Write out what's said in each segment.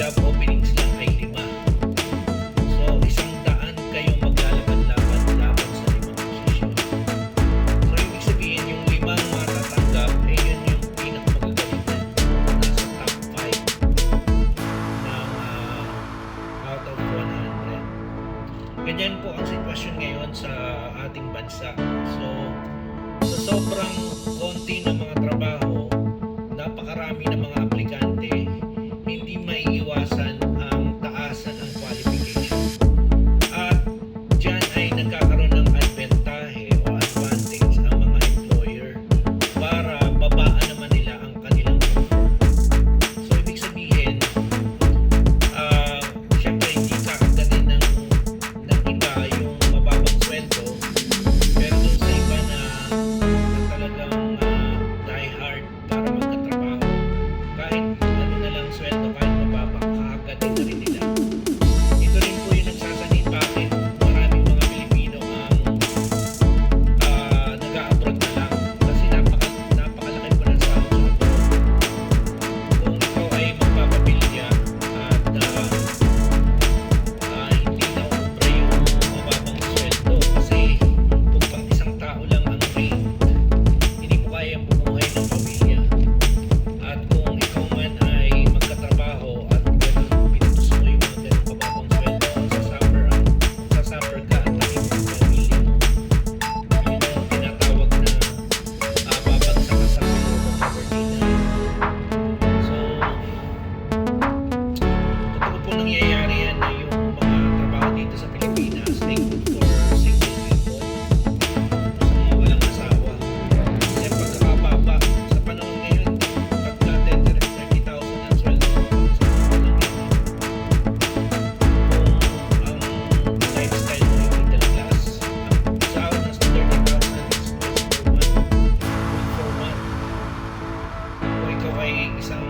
job openings lang ay 5. So 100 kayong maglalaban-laban laban sa 5 posisyon. So ibig sabihin yung 5 matatanggap ay yun yung pinakamagagaling na nasa top 5 ng out of 100. Ganyan po ang sitwasyon ngayon sa ating bansa. So sa sobrang konti ng mga trabaho, napakarami ng mga aplikante, hindi maiiwasan ang taasan ng qualification. At dyan ay nagkakaroon ng advantage o advantage ang mga employer para babaan naman nila ang kanilang offer. So ibig sabihin, syempre hindi kakagatin ng iba yung mababang sweldo, pero dun sa iba na talagang die hard para magkatrabaho, kahit ano na lang sweldo, kahit mababa, kakagatin na rin nila. Ito rin po yung nagsasanit bakit maraming mga Pilipino ang nag-a-abroad na lang kasi napakalaki po ng sahod sa abroad. Kung ikaw ay magpapamilya at hindi na ubra yung mababang sweldo kasi kung pang isang tao lang ang rate, hindi mo kayang bumuhay ng pamilya. At kung ikaw man ay magkatrabaho at ganun pinutos mo yung mga ganun kababang sweldo, sasuffer ka at laki mo ng pamilya mo. Yun ang tinatawag na babagsak ka sa below poverty line. So totoo po nangyayari yan na yung mga trabaho dito sa Pilipinas ay good for single people, sa mga walang asawa. Kasi pagkakababa sa panahon ngayon, pagka 30,000 ang sweldo mo sa mga walang kung ang lifestyle mo ay middle class, ang sahod ng 30,000 is just for month. Kung ikaw ay isang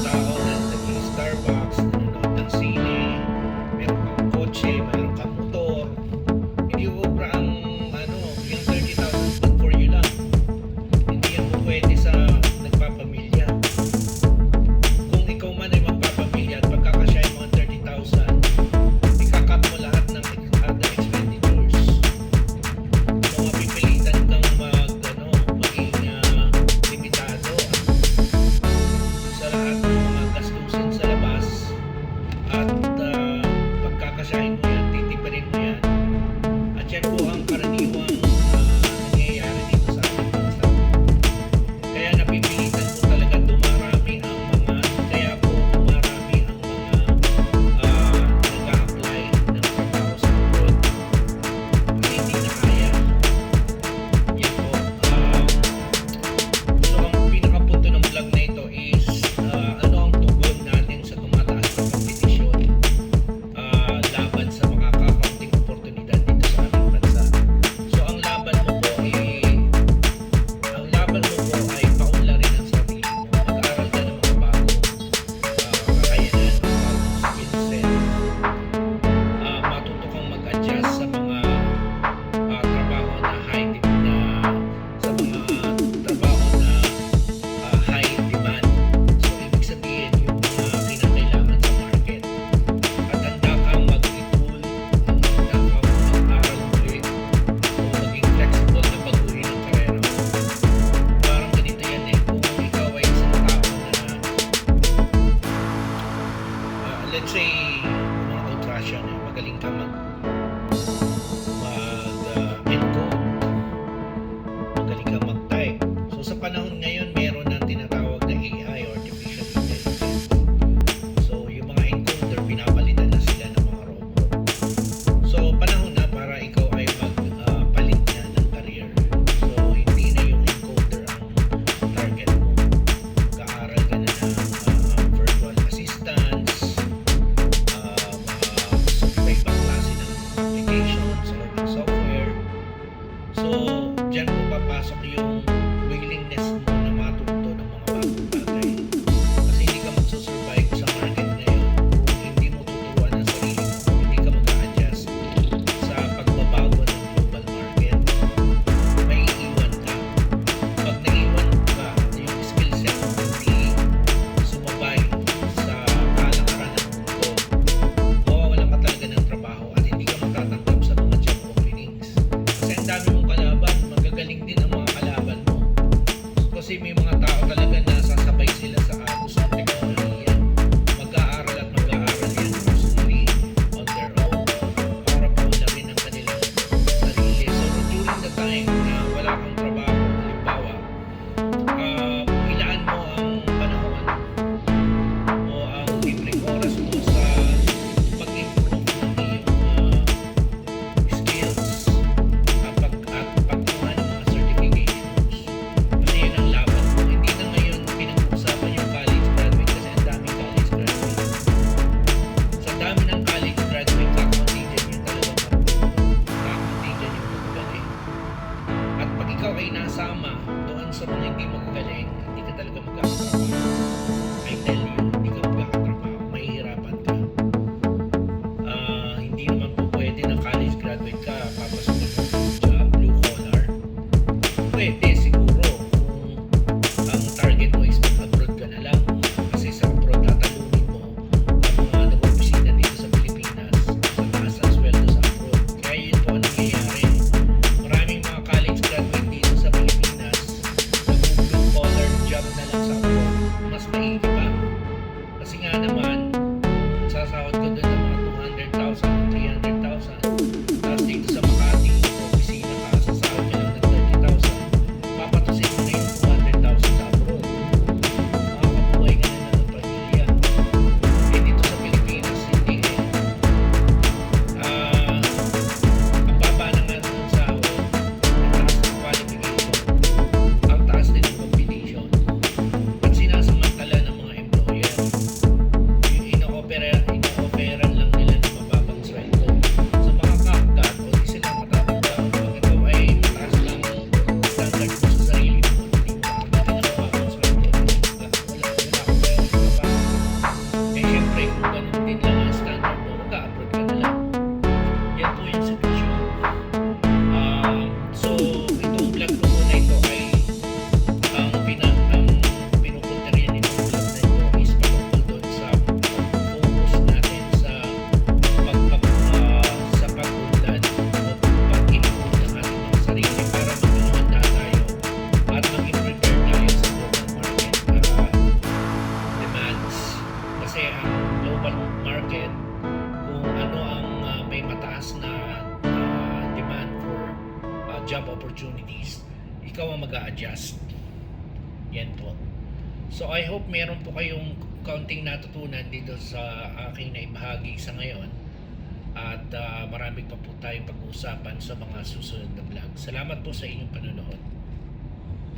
tao na nag-Starbucks, nanonood ng sine, meron kang kotse, meron kang motor, hindi ubra ang yung 30,000 good for you lang. Hindi yan po pwede sa nagpapamilya. Kung ikaw man ay magpapamilya at pagkakasyahin mo ang 30,000, ikakat mo lahat ng other expenditures. So mapipilitan kang maging limitado sa lahat ng mga gastusin sa labas at pagkakasyahin mo yan, titipirin mo yan. At yan po ang karaniwang nangyayari dito sa ating bansa. Kaya napipilitan po talaga dumarami ang mga nag-a-apply ng trabaho sa abroad kasi hindi na kaya. Yan po. So ang pinakapunto ng vlog na ito is ano ang tugon natin sa tumataas na kompetisyon laban sa mga kakaunting oportunidad dito sa ating bansa. So ang laban mo po ay paunlarin ang sarili mo. Mag-aaral ka ng mga bagong kakayanan, bagong skill set. Matuto kang mag-adjust sa mga trabaho na high demand, sa mga trabaho na high demand. So ibig sabihin yung mga kinakailangan sa market. At handa kang mag-retool, handa kang mag-aral ulit o maging flexible na baguhin ang karera mo. Parang ganito yan kung ikaw ay isang tao na let's say mga old-fashioned, magaling ka mag-encode, magaling ka mag-type. So sa panahon ngayon, meron ng tinatawag na AI, artificial intelligence. So yung mga encoder, pinapalitan na sila ng mga robot. So panahon na para ikaw ay magpalit na ng career. So hindi na yung encoder ang target mo. Mag-aaral ka na ng virtual assistants, mga iba-ibang klase nga naman, sasahod ko doon ng mga 200,000 o 300,000. Tapos dito sa Makati, opisina ka, sasahod ka lang ng 30,000. Papatusin mo na yung 200,000 sa abroad. Makakabuhay ka na ng pamilya. Eh dito sa Pilipinas, hindi eh. Ang baba na nga ng sahod, ang taas ng qualification, ang taas din ng competition. At sinasamantala ng mga employer, yung ino-offeran lang nila ng mababang sweldo. So makaka-cut o di sila matatanggap. Kung ikaw ay mataas lang standard mo sa sarili mo, hindi mo makakita ng mababang sweldo. Wala akong pwede. Eh syempre, kung ganun din lang ang standard mo, mag-a-abroad ka na lang. Yan po yung sitwasyon. So, itong vlog ko muna ito ay ang pinupunta rin itong vlog na ito is patungkol doon sa focus natin sa sa pag-unlad o pag-iipon ng ating mga sarili para maging handa tayo at maging prepared tayo sa global market demands. Kasi ang global market, kung ano ang may mataas na demand for job opportunities, ikaw ang mag-a-adjust. Yan po. So I hope meron po kayong kaunting natutunan dito sa aking naibahagi sa ngayon. At marami pa po tayong pag-uusapan sa mga susunod na vlog. Salamat po sa inyong panonood.